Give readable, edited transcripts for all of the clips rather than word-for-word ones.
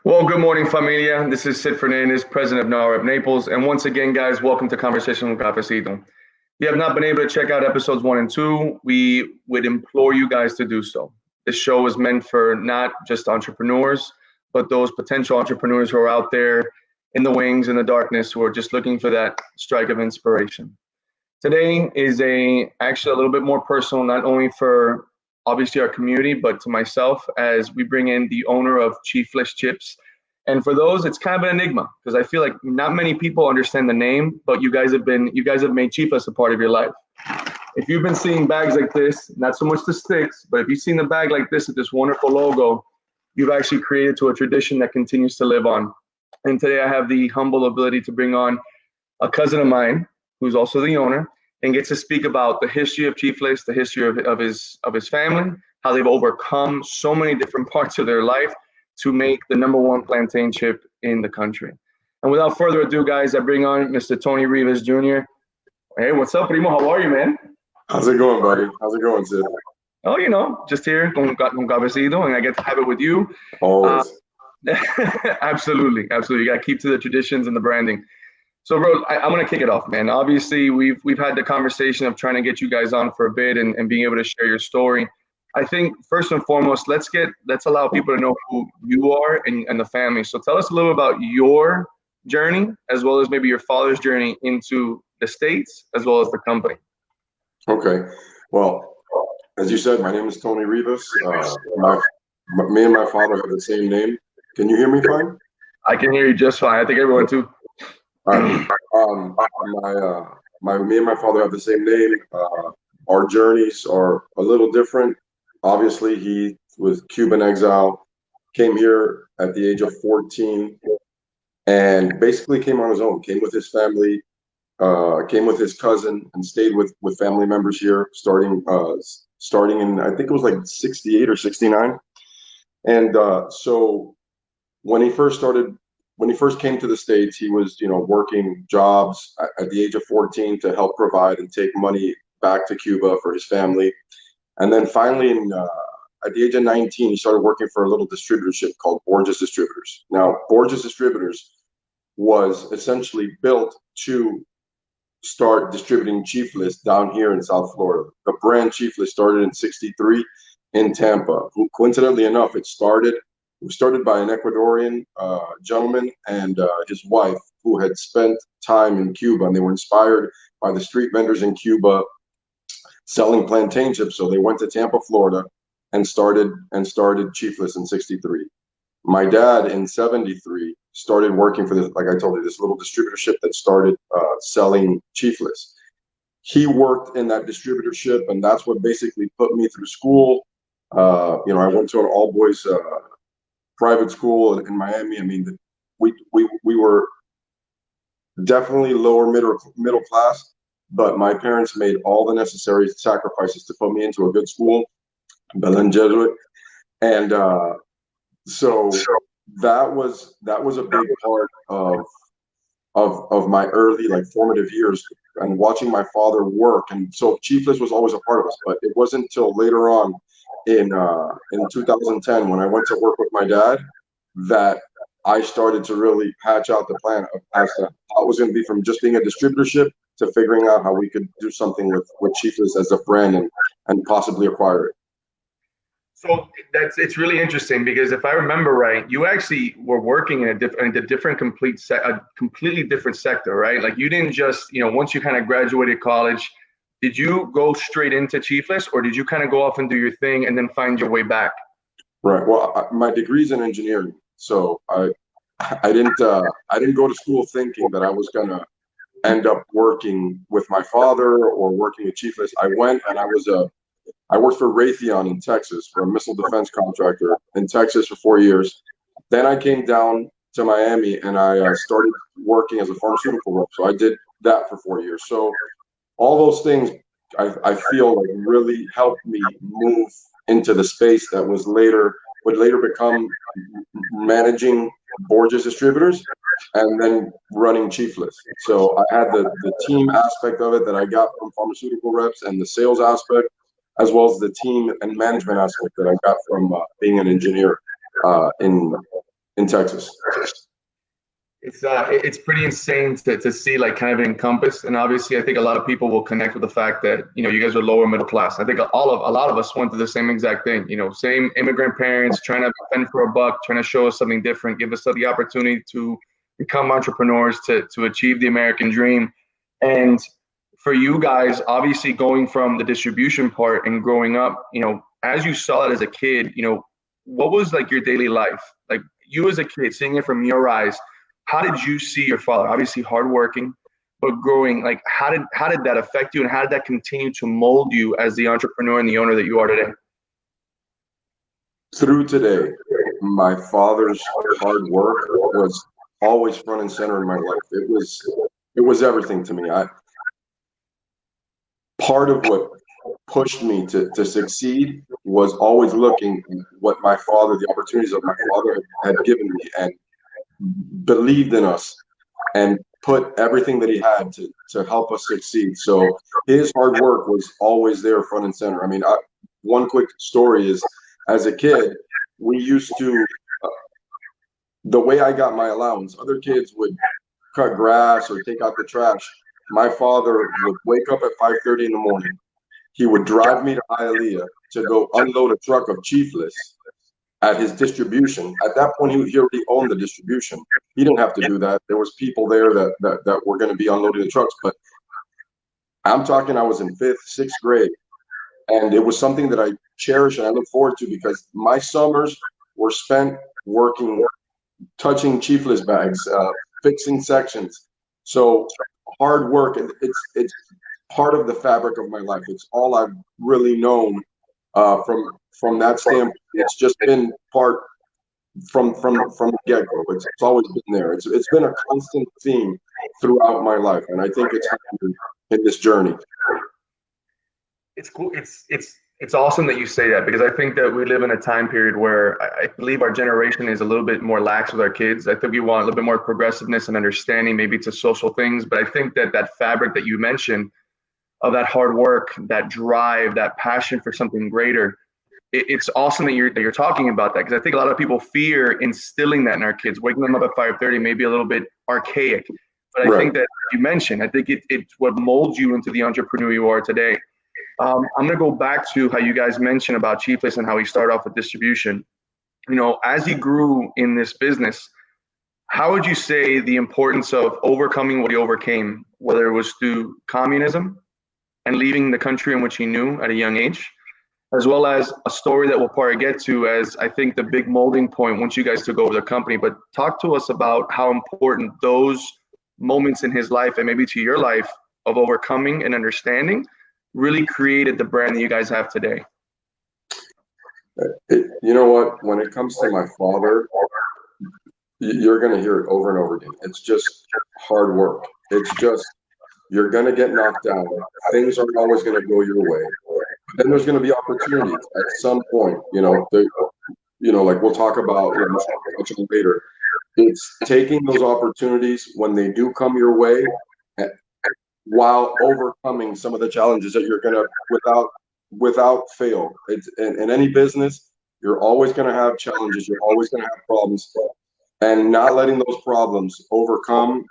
Well, good morning, familia. This is Sid Fernandez, president of NAHREP Naples. And once again, guys, welcome to Conversation with Cafecito. If you have not been able to check out episodes 1 and 2, we would implore you guys to do so. This show is meant for not just entrepreneurs, but those potential entrepreneurs who are out there in the wings, in the darkness, who are just looking for that strike of inspiration. Today is actually a little bit more personal, not only for obviously our community, but to myself, as we bring in the owner of Chifles Chips. And for those, it's kind of an enigma because I feel like not many people understand the name, but you guys have made Chifles a part of your life. If you've been seeing bags like this, not so much the sticks, but if you've seen a bag like this with this wonderful logo, you've actually created to a tradition that continues to live on. And today I have the humble ability to bring on a cousin of mine, who's also the owner, and gets to speak about the history of Chifles, the history of his family, how they've overcome so many different parts of their life to make the #1 plantain chip in the country. And without further ado, guys, I bring on Mr. Tony Rivas Jr. Hey, what's up, Primo? How are you, man? How's it going, buddy? How's it going, Sid? Oh, just here, con cafecito, and I get to have it with you. Always. Absolutely. You got to keep to the traditions and the branding. So, bro, I'm gonna kick it off, man. Obviously, we've had the conversation of trying to get you guys on for a bit and being able to share your story. I think first and foremost, let's allow people to know who you are and the family. So, tell us a little about your journey, as well as maybe your father's journey into the States, as well as the company. Okay. Well, as you said, my name is Tony Rivas. Me and my father have the same name. Can you hear me fine? I can hear you just fine. I think everyone too. Me and my father have the same name. Our journeys are a little different. Obviously, he was Cuban exile, came here at the age of 14, and basically came on his own. Came with his family, came with his cousin, and stayed with family members here, starting in, I think it was like 68 or 69. And so when he first came to the States, he was, working jobs at the age of 14 to help provide and take money back to Cuba for his family. And then finally, at the age of 19, he started working for a little distributorship called Borges Distributors. Now, Borges Distributors was essentially built to start distributing Chifles down here in South Florida. The brand Chifles started in 63 in Tampa. Coincidentally enough, it was started by an Ecuadorian gentleman and his wife who had spent time in Cuba, and they were inspired by the street vendors in Cuba selling plantain chips. So they went to Tampa, Florida, and started Chifles in 63. My dad in 73 started working for this, like I told you, this little distributorship that started selling Chifles. He worked in that distributorship, and that's what basically put me through school. I went to an all-boys private school in Miami. I mean, we were definitely lower middle class, but my parents made all the necessary sacrifices to put me into a good school, Belen Jesuit, and so that was a big part of my early, like, formative years, and watching my father work. And so Chifles was always a part of us, but it wasn't until later on in 2010, when I went to work with my dad, that I started to really hatch out the plan as to how it was going to be, from just being a distributorship to figuring out how we could do something with Chifles as a brand and possibly acquire it. So it's really interesting, because if I remember right, you actually were working in a completely different sector, right? Like, you didn't just, once you kind of graduated college, did you go straight into Chifles, or did you kind of go off and do your thing and then find your way back? Right. Well, my degree's in engineering, so I didn't go to school thinking that I was gonna end up working with my father or working at Chifles. I went and I worked for Raytheon in Texas, for a missile defense contractor in Texas for 4 years. Then I came down to Miami and I started working as a pharmaceutical rep. So I did that for 4 years. So all those things, I feel like, really helped me move into the space that would later become managing Borges Distributors and then running Chifles. So I had the team aspect of it that I got from pharmaceutical reps, and the sales aspect, as well as the team and management aspect that I got from being an engineer in in Texas. It's pretty insane to see, like, kind of encompass. And obviously I think a lot of people will connect with the fact that, you know, you guys are lower middle class. I think a lot of us went through the same exact thing, you know, same immigrant parents trying to fend for a buck, trying to show us something different, give us the opportunity to become entrepreneurs, to achieve the American dream. And for you guys, obviously going from the distribution part and growing up, you know, as you saw it as a kid, you know, what was like your daily life? Like, you as a kid, seeing it from your eyes, how did you see your father? Obviously hardworking, but growing, like, how did that affect you, and how did that continue to mold you as the entrepreneur and the owner that you are today? Through today, my father's hard work was always front and center in my life. It was everything to me. Part of what pushed me to succeed was always looking at what my father, the opportunities that my father had given me, and believed in us and put everything that he had to help us succeed. So his hard work was always there front and center. I mean, one quick story is, as a kid, we used to, the way I got my allowance, other kids would cut grass or take out the trash. My father would wake up at 5:30 in the morning. He would drive me to Hialeah to go unload a truck of Chifles at his distribution. At that point, he already owned the distribution. He didn't have to do that. There was people there that were going to be unloading the trucks. But I'm talking, I was in 5th, 6th grade. And it was something that I cherish and I look forward to, because my summers were spent working, touching Chifles bags, fixing sections. So hard work, and it's part of the fabric of my life. It's all I've really known from that standpoint. It's just been part from the get-go. It's always been there. It's been a constant theme throughout my life, and I think it's happened in this journey. It's cool. It's awesome that you say that, because I think that we live in a time period where I believe our generation is a little bit more lax with our kids. I think we want a little bit more progressiveness and understanding, maybe to social things. But I think that fabric that you mentioned of that hard work, that drive, that passion for something greater, it's awesome that you're talking about that, because I think a lot of people fear instilling that in our kids, waking them up at 5:30, maybe a little bit archaic. But I think that you mentioned, I think it's what molds you into the entrepreneur you are today. I'm going to go back to how you guys mentioned about Chifles and how he started off with distribution. You know, as he grew in this business, how would you say the importance of overcoming what he overcame, whether it was through communism and leaving the country in which he knew at a young age, as well as a story that we'll probably get to as, I think, the big molding point once you guys took over the company. But talk to us about how important those moments in his life, and maybe to your life, of overcoming and understanding really created the brand that you guys have today. You know what? When it comes to my father, you're going to hear it over and over again. It's just hard work. It's just, you're going to get knocked down. Things aren't always going to go your way. Then there's going to be opportunities at some point. You know, like we'll talk about later. It's taking those opportunities when they do come your way, while overcoming some of the challenges that you're gonna without fail. It's in any business, you're always gonna have challenges, you're always gonna have problems, and not letting those problems overcome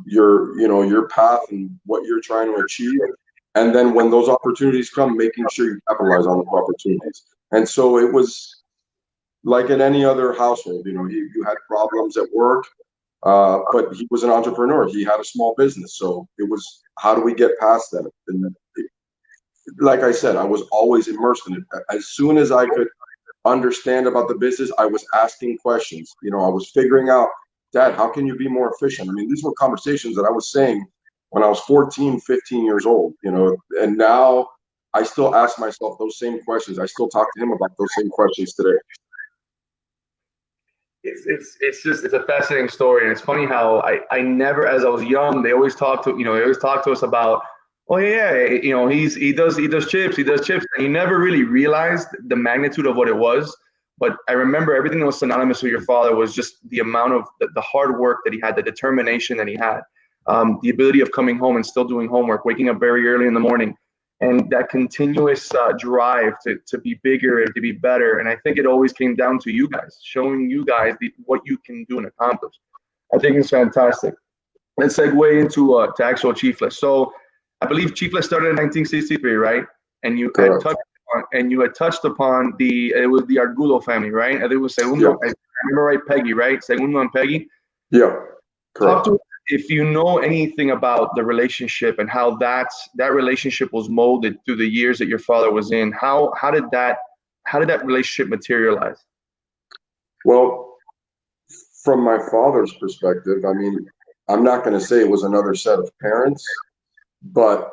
your path and what you're trying to achieve. And then when those opportunities come, making sure you capitalize on those opportunities. And so it was like in any other household, you had problems at work. But he was an entrepreneur. He had a small business. So it was, how do we get past that? And like I said, I was always immersed in it. As soon as I could understand about the business, I was asking questions. I was figuring out, Dad, how can you be more efficient? I mean, these were conversations that I was saying when I was 14, 15 years old, and now I still ask myself those same questions. I still talk to him about those same questions today. It's a fascinating story, and it's funny how I never, as I was young, they always talk to us about, oh yeah, he does chips, and you never really realized the magnitude of what it was. But I remember everything that was synonymous with your father was just the amount of the hard work that he had, the determination that he had, the ability of coming home and still doing homework, waking up very early in the morning. and that continuous drive to be bigger and to be better. And I think it always came down to you guys, showing you guys what you can do and accomplish. I think it's fantastic. Let's segue into to actual Chifles. So I believe Chifles started in 1963, right? And you had touched upon it was the Argudo family, right? I think it was Segundo. Yeah. I remember right, Peggy, right? Segundo and Peggy. Yeah. Talk to us if you know anything about the relationship and how that relationship was molded through the years that your father was in. How did that relationship materialize? Well, from my father's perspective, I mean, I'm not going to say it was another set of parents, but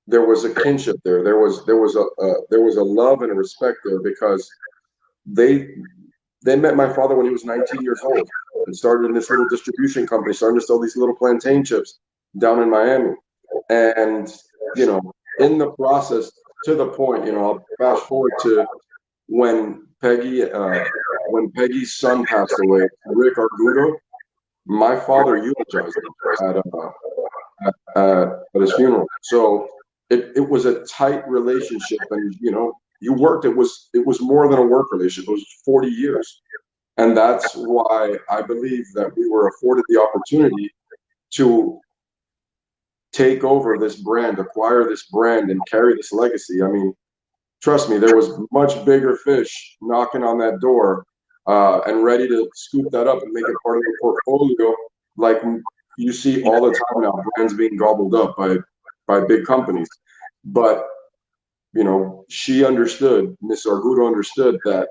there was a kinship there. There was a love and a respect there, because they met my father when he was 19 years old and started in this little distribution company, starting to sell these little plantain chips down in Miami. And, you know, in the process, to the point, you know, I'll fast forward to when Peggy's son passed away, Rick Argudo. My father eulogized him at his funeral. So it was a tight relationship, and you know, you worked. It was more than a work relationship. It was 40 years, and that's why I believe that we were afforded the opportunity to take over this brand, acquire this brand, and carry this legacy. I mean, trust me, there was much bigger fish knocking on that door and ready to scoop that up and make it part of the portfolio, like you see all the time now, brands being gobbled up by big companies. But, you know, she understood, Miss Argudo understood that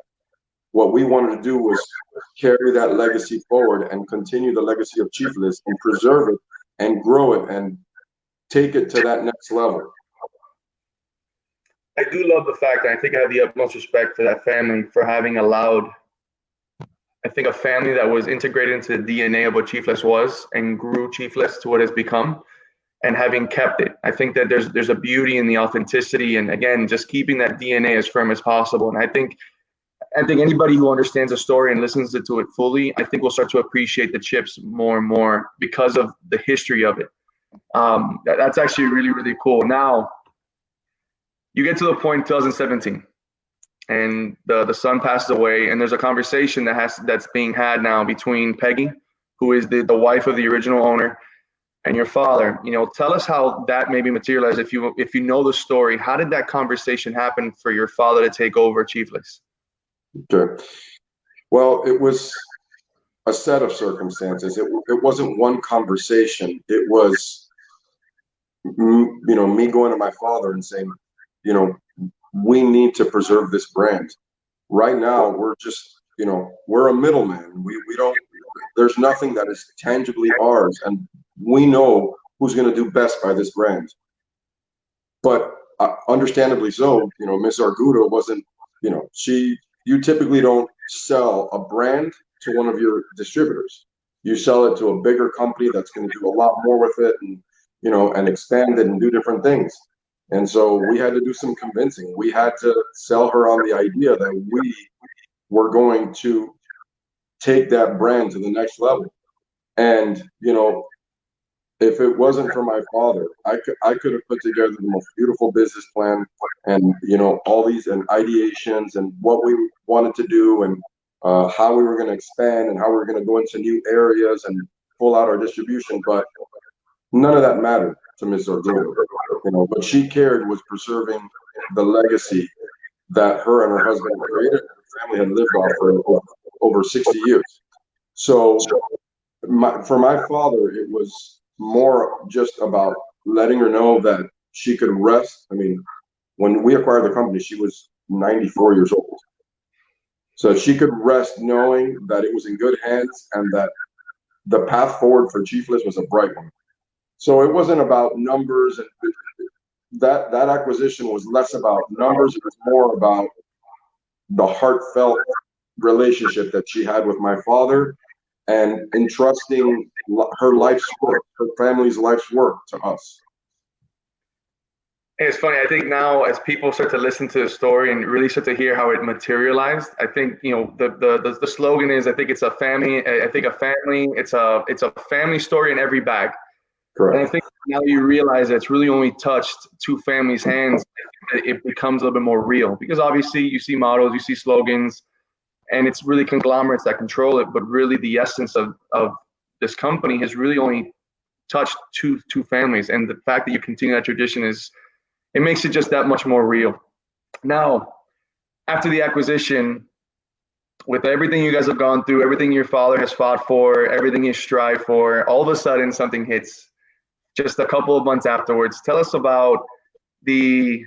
what we wanted to do was carry that legacy forward and continue the legacy of Chifles and preserve it and grow it and take it to that next level. I do love the fact, and I think I have the utmost respect for that family for having allowed, I think, a family that was integrated into the DNA of what Chifles was and grew Chifles to what it's become, and having kept it. I think that there's a beauty in the authenticity, and again, just keeping that DNA as firm as possible. And I think anybody who understands the story and listens to it fully, I think will start to appreciate the chips more and more because of the history of it. That's actually really, really cool. Now, you get to the point in 2017, and the son passes away, and there's a conversation that's being had now between Peggy, who is the wife of the original owner, and your father. You know, tell us how that maybe materialized. If you know the story, how did that conversation happen for your father to take over Chifles? Okay. Well, it was a set of circumstances. It wasn't one conversation. It was, you know, me going to my father and saying, you know, we need to preserve this brand. Right now, we're just, you know, we're a middleman. We don't, there's nothing that is tangibly ours, and we know who's going to do best by this brand. But understandably so, you know, Miss Argudo wasn't, you know, you typically don't sell a brand to one of your distributors. You sell it to a bigger company that's going to do a lot more with it, and, you know, and expand it and do different things. And so we had to do some convincing. We had to sell her on the idea that we were going to take that brand to the next level. And, you know, if it wasn't for my father, I could have put together the most beautiful business plan, and, you know, all these and ideations and what we wanted to do, and how we were going to expand and how we were going to go into new areas and pull out our distribution. But none of that mattered to Ms. Argudo. You know, what she cared was preserving the legacy that her and her husband created, and her family had lived off for over 60 years. So for my father, it was more just about letting her know that she could rest. I mean, when we acquired the company, she was 94 years old. So she could rest knowing that it was in good hands and that the path forward for Chifles was a bright one. So it wasn't about numbers, and that acquisition was less about numbers. It was more about the heartfelt relationship that she had with my father, and entrusting her life's work, her family's life's work, to us. It's funny. I think now, as people start to listen to the story and really start to hear how it materialized, I think, you know, the slogan is, I think it's a family. I think a family. It's a family story in every bag. And I Correct. think now you realize that it's really only touched two families' hands, it becomes a little bit more real. Because obviously you see models, you see slogans, and it's really conglomerates that control it. But really, the essence of this company has really only touched two families. And the fact that you continue that tradition it makes it just that much more real. Now, after the acquisition, with everything you guys have gone through, everything your father has fought for, everything you strive for, all of a sudden something hits just a couple of months afterwards. Tell us about the,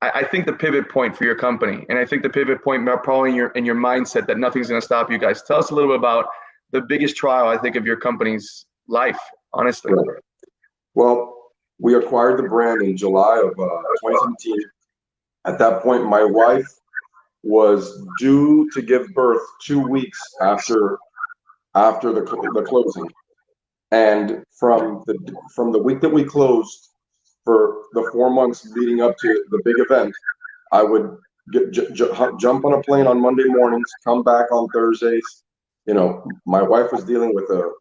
I think the pivot point for your company, and I think the pivot point probably in your mindset that nothing's going to stop you guys. Tell us a little bit about the biggest trial I think of your company's life, honestly. Right. Well, we acquired the brand in July of 2017. At that point, my wife was due to give birth 2 weeks after the closing, and from the week that we closed for the 4 months leading up to the big event, I would jump on a plane on Monday mornings, come back on Thursdays. You know, my wife was dealing with a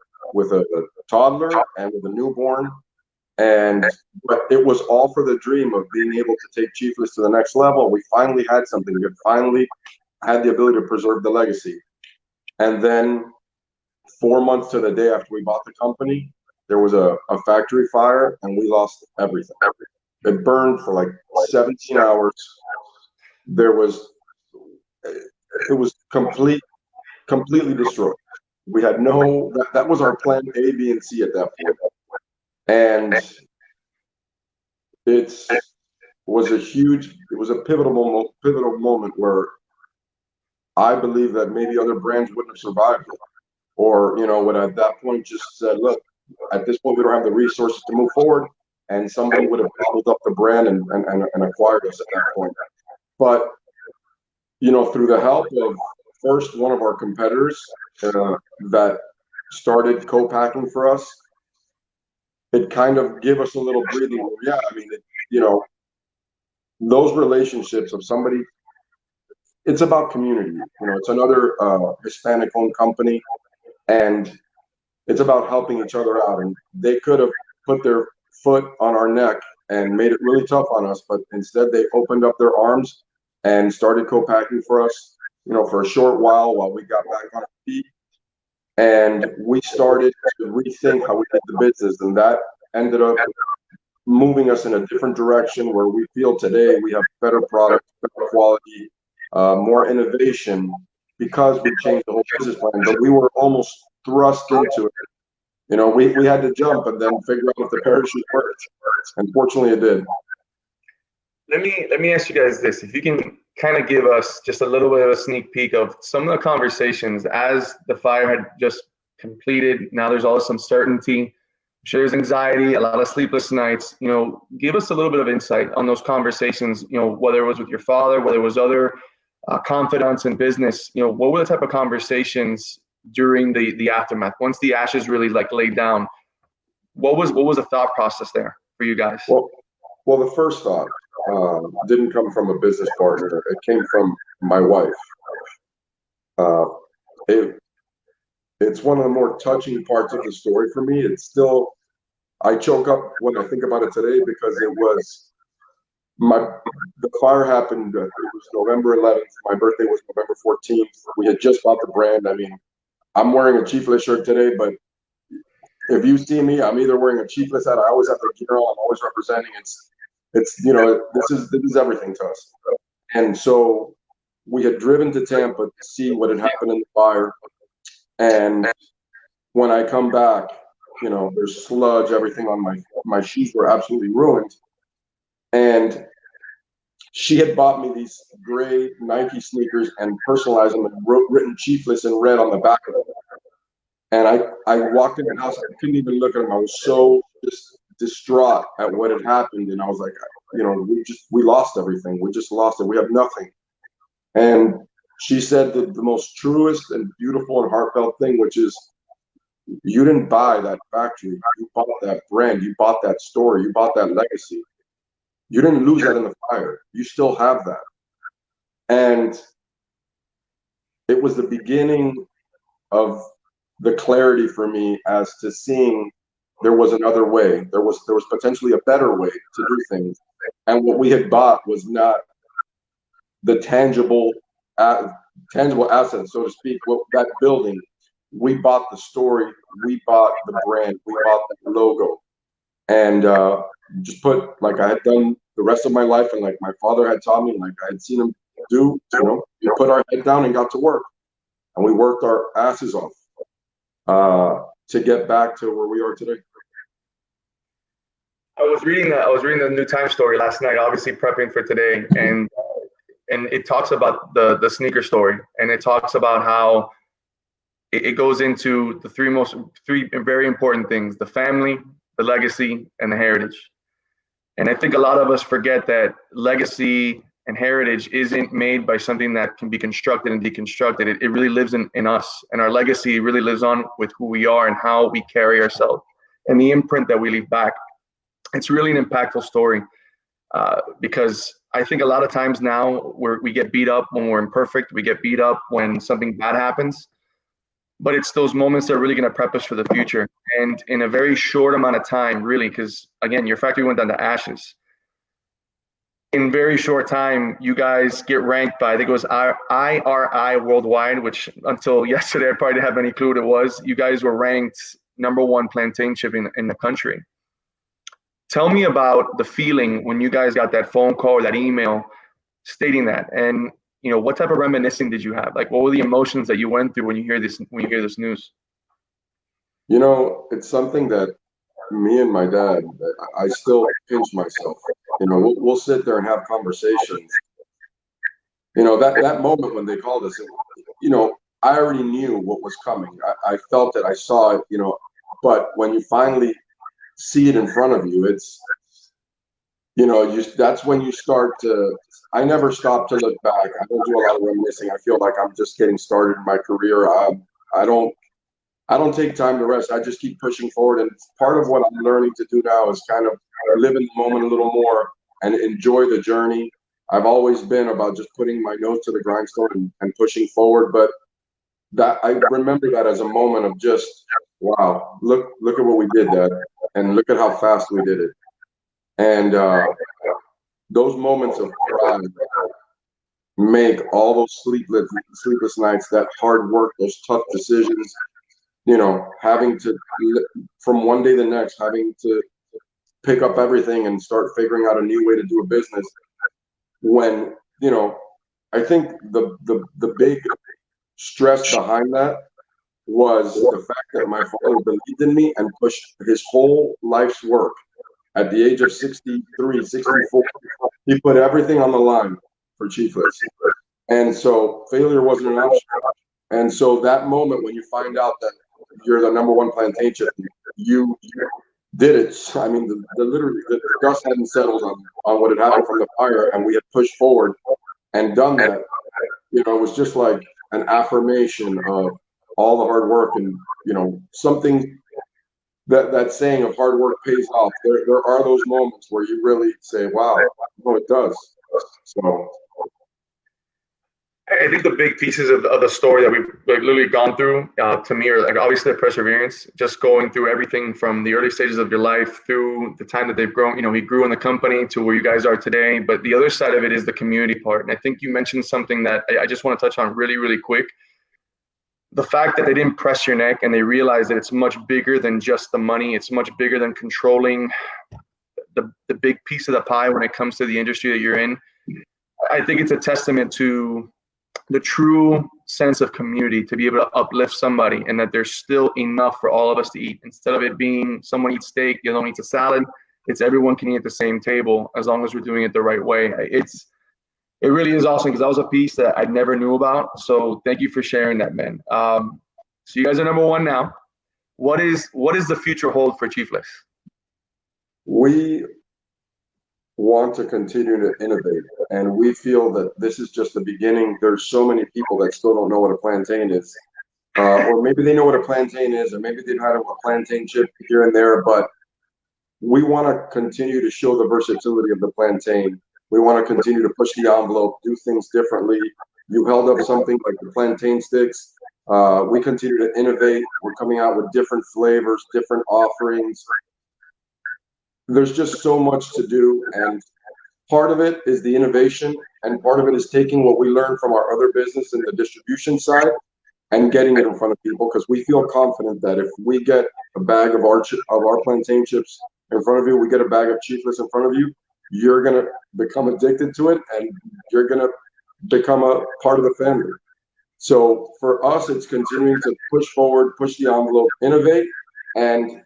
toddler and with a newborn, and but it was all for the dream of being able to take Chifles to the next level. We finally had something. We finally had the ability to preserve the legacy. And then 4 months to the day after we bought the company, there was a factory fire and we lost everything. It burned for like 17 hours. There was, it was completely destroyed. We had that was our plan A, B, and C at that point. And it was a pivotal moment where I believe that maybe other brands wouldn't have survived it. Or, would at that point just said, look, at this point, we don't have the resources to move forward. And somebody would have gobbled up the brand and acquired us at that point. But, through the help of first one of our competitors that started co-packing for us, it kind of gave us a little breathing room. Yeah, I mean, those relationships of somebody, it's about community. It's another Hispanic-owned company, and it's about helping each other out. And they could have put their foot on our neck and made it really tough on us, but instead they opened up their arms and started co-packing for us, for a short while we got back on our feet. And we started to rethink how we did the business, and that ended up moving us in a different direction where we feel today we have better product, better quality, more innovation, because we changed the whole business plan. But we were almost thrust into it. We had to jump and then figure out if the parachute worked. Unfortunately, it did. Let me ask you guys this: if you can kind of give us just a little bit of a sneak peek of some of the conversations as the fire had just completed. Now there's all this uncertainty. I'm sure there's anxiety, a lot of sleepless nights. Give us a little bit of insight on those conversations. Whether it was with your father, whether it was other confidants in business. What were the type of conversations during the aftermath once the ashes really laid down? What was the thought process there for you guys? Well, the first thought didn't come from a business partner. It came from my wife. It's one of the more touching parts of the story for me. It's still, I choke up when I think about it today, because it was the fire happened, it was November 11th. My birthday was November 14th. We had just bought the brand. I mean, I'm wearing a Chifles shirt today, but if you see me, I'm either wearing a Chifles hat. I always have the gear on. I'm always representing. This is everything to us. And so we had driven to Tampa to see what had happened in the fire. And when I come back, there's sludge, everything on my shoes were absolutely ruined. And she had bought me these gray Nike sneakers and personalized them and written Chifles in red on the back of them. And I walked in the house, I couldn't even look at them. I was so just distraught at what had happened. And I was like, we lost everything. We just lost it. We have nothing. And she said the most truest and beautiful and heartfelt thing, which is, you didn't buy that factory. You bought that brand. You bought that story. You bought that legacy. You didn't lose that in the fire. You still have that. And it was the beginning of the clarity for me as to seeing there was another way. There was potentially a better way to do things. And what we had bought was not the tangible assets, so to speak. That building, we bought the story, we bought the brand, we bought the logo, and just put, like I had done the rest of my life, and like my father had taught me, and like I had seen him do. We put our head down and got to work, and we worked our asses off to get back to where we are today. I was reading the New Times story last night, obviously prepping for today, and it talks about the sneaker story, and it talks about how it goes into the three very important things: the family, the legacy, and the heritage. And I think a lot of us forget that legacy and heritage isn't made by something that can be constructed and deconstructed. It really lives in us, and our legacy really lives on with who we are and how we carry ourselves and the imprint that we leave back. It's really an impactful story because I think a lot of times now we get beat up when we're imperfect. We get beat up when something bad happens. But it's those moments that are really going to prep us for the future. And in a very short amount of time, really, because again, your factory went down to ashes. In very short time, you guys get ranked by, I think it was IRI Worldwide, which until yesterday, I probably didn't have any clue what it was. You guys were ranked #1 plantain chip in the country. Tell me about the feeling when you guys got that phone call or that email stating that. And what type of reminiscing did you have? Like, what were the emotions that you went through when you hear this news? It's something that me and my dad, I still pinch myself. We'll sit there and have conversations. That moment when they called us, I already knew what was coming. I felt it, I saw it, but when you finally see it in front of you, it's, that's when you start to, I never stop to look back. I don't do a lot of reminiscing. I feel like I'm just getting started in my career. I don't take time to rest. I just keep pushing forward. And part of what I'm learning to do now is kind of live in the moment a little more and enjoy the journey. I've always been about just putting my nose to the grindstone and pushing forward. But that, I remember that as a moment of just, wow, look at what we did, Dad, and look at how fast we did it. And those moments of pride make all those sleepless nights, that hard work, those tough decisions, having to, from one day to the next, having to pick up everything and start figuring out a new way to do a business. When, I think the big stress behind that was the fact that my father believed in me and pushed his whole life's work. At the age of 63, 64, he put everything on the line for Chifles. And so failure wasn't an option. And so that moment when you find out that you're the #1 plantain chip, you did it. I mean, literally, the dust hadn't settled on what had happened from the fire, and we had pushed forward and done that. It was just like an affirmation of all the hard work, and something that saying of hard work pays off. There are those moments where you really say, wow, it does. So I think the big pieces of the story that we've literally gone through, to me, are like obviously the perseverance, just going through everything from the early stages of your life through the time that they've grown. We grew in the company to where you guys are today. But the other side of it is the community part. And I think you mentioned something that I just want to touch on really, really quick. The fact that they didn't press your neck and they realized that it's much bigger than just the money. It's much bigger than controlling the big piece of the pie when it comes to the industry that you're in. I think it's a testament to the true sense of community, to be able to uplift somebody, and that there's still enough for all of us to eat. Instead of it being someone eats steak, the other one eats a salad, it's everyone can eat at the same table as long as we're doing it the right way. It really is awesome, because that was a piece that I never knew about. So thank you for sharing that, man. So you guys are #1 now. What is the future hold for Chifles? We want to continue to innovate, and we feel that this is just the beginning. There's so many people that still don't know what a plantain is, or maybe they know what a plantain is, or maybe they've had a plantain chip here and there, but we want to continue to show the versatility of the plantain. We want to continue to push the envelope, do things differently. You held up something like the plantain sticks. We continue to innovate. We're coming out with different flavors, different offerings. There's just so much to do, and part of it is the innovation, and part of it is taking what we learned from our other business in the distribution side and getting it in front of people, because we feel confident that if we get a bag of our plantain chips in front of you, we get a bag of Chifles in front of you, you're gonna become addicted to it, and you're gonna become a part of the family. So for us, it's continuing to push forward, push the envelope, innovate, and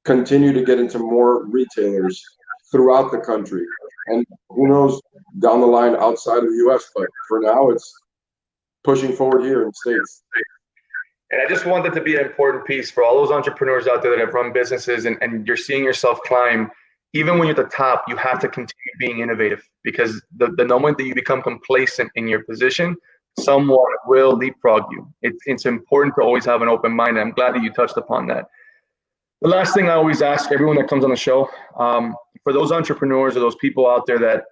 continue to get into more retailers throughout the country. And who knows down the line outside of the US, but for now it's pushing forward here in the States. And I just want that to be an important piece for all those entrepreneurs out there that have run businesses, and you're seeing yourself climb. Even when you're at the top, you have to continue being innovative, because the moment that you become complacent in your position, someone will leapfrog you. It's important to always have an open mind. I'm glad that you touched upon that. The last thing I always ask everyone that comes on the show, for those entrepreneurs or those people out there that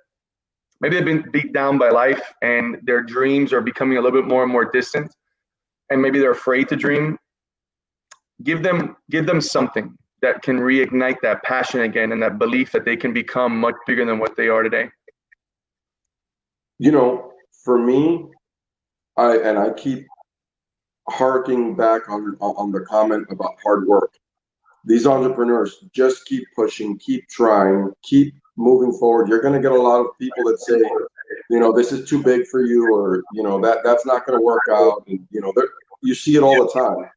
maybe they've been beat down by life and their dreams are becoming a little bit more and more distant, and maybe they're afraid to dream, give them something that can reignite that passion again and that belief that they can become much bigger than what they are today. You know, for me, I keep harking back on the comment about hard work. These entrepreneurs just keep pushing, keep trying, keep moving forward. You're going to get a lot of people that say, you know, this is too big for you, or, you know, that's not going to work out. And, you know, you see it all the time,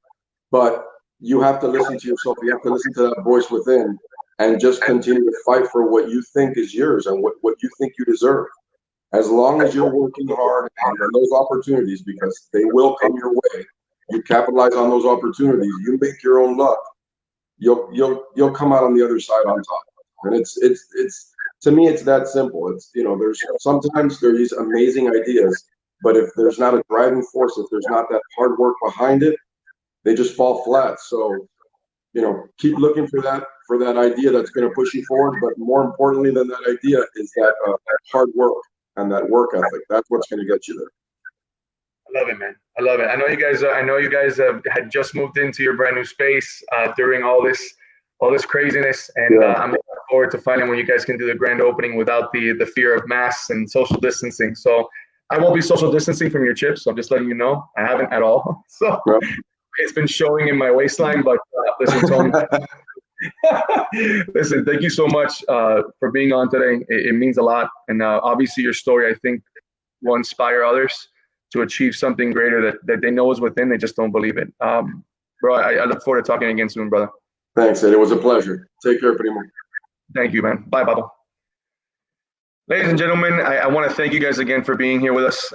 but you have to listen to yourself. You have to listen to that voice within and just continue to fight for what you think is yours and what you think you deserve. As long as you're working hard on those opportunities, because they will come your way, you capitalize on those opportunities, you make your own luck, you'll come out on the other side on top. And it's to me, it's that simple. It's, you know, there's sometimes these amazing ideas, but if there's not a driving force, if there's not that hard work behind it, they just fall flat. So, you know, keep looking for that idea that's going to push you forward. But more importantly than that idea is that hard work and that work ethic. That's what's going to get you there. I love it, man. I love it. I know you guys had just moved into your brand new space during all this craziness, and Yeah. I'm looking forward to finding when you guys can do the grand opening without the fear of masks and social distancing. So I won't be social distancing from your chips. So I'm just letting you know I haven't at all. So Yeah. It's been showing in my waistline. But listen, Tony. Listen, thank you so much for being on today. It means a lot, and obviously your story, I think, will inspire others to achieve something greater that they know is within. They just don't believe it. Bro, I look forward to talking again soon, brother. Thanks, Ed. It was a pleasure. Take care, Primo. Thank you, man. Bye, Pablo. Ladies and gentlemen, I want to thank you guys again for being here with us.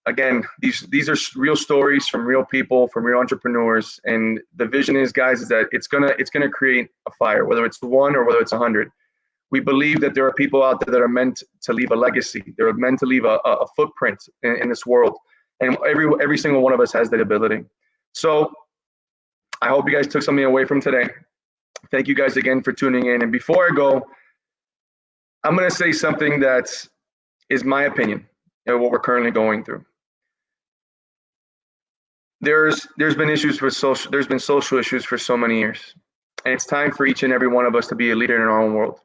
Again, these are real stories from real people, from real entrepreneurs, and the vision is, guys, is that it's gonna create a fire, whether it's one or whether it's 100. We believe that there are people out there that are meant to leave a legacy. They're meant to leave a footprint in this world, and every single one of us has that ability. So I hope you guys took something away from today. Thank you guys again for tuning in. And before I go, I'm going to say something that is my opinion of what we're currently going through. There's been social issues for so many years, and it's time for each and every one of us to be a leader in our own world.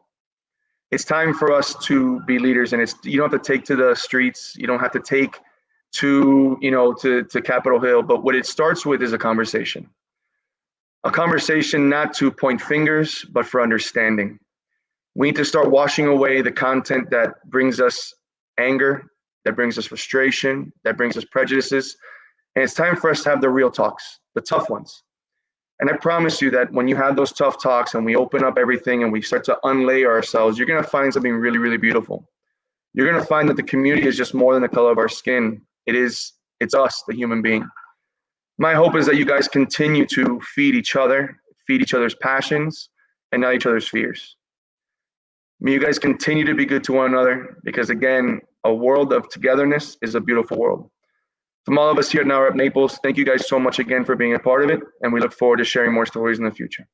It's time for us to be leaders, and you don't have to take to the streets. You don't have to take to Capitol Hill. But what it starts with is a conversation. A conversation not to point fingers, but for understanding. We need to start washing away the content that brings us anger, that brings us frustration, that brings us prejudices. And it's time for us to have the real talks, the tough ones. And I promise you that when you have those tough talks and we open up everything and we start to unlayer ourselves, you're going to find something really, really beautiful. You're going to find that the community is just more than the color of our skin. It's us, the human being. My hope is that you guys continue to feed each other's passions, and not each other's fears. May you guys continue to be good to one another, because again, a world of togetherness is a beautiful world. From all of us here at NAHREP Naples, thank you guys so much again for being a part of it, and we look forward to sharing more stories in the future.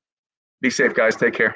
Be safe, guys. Take care.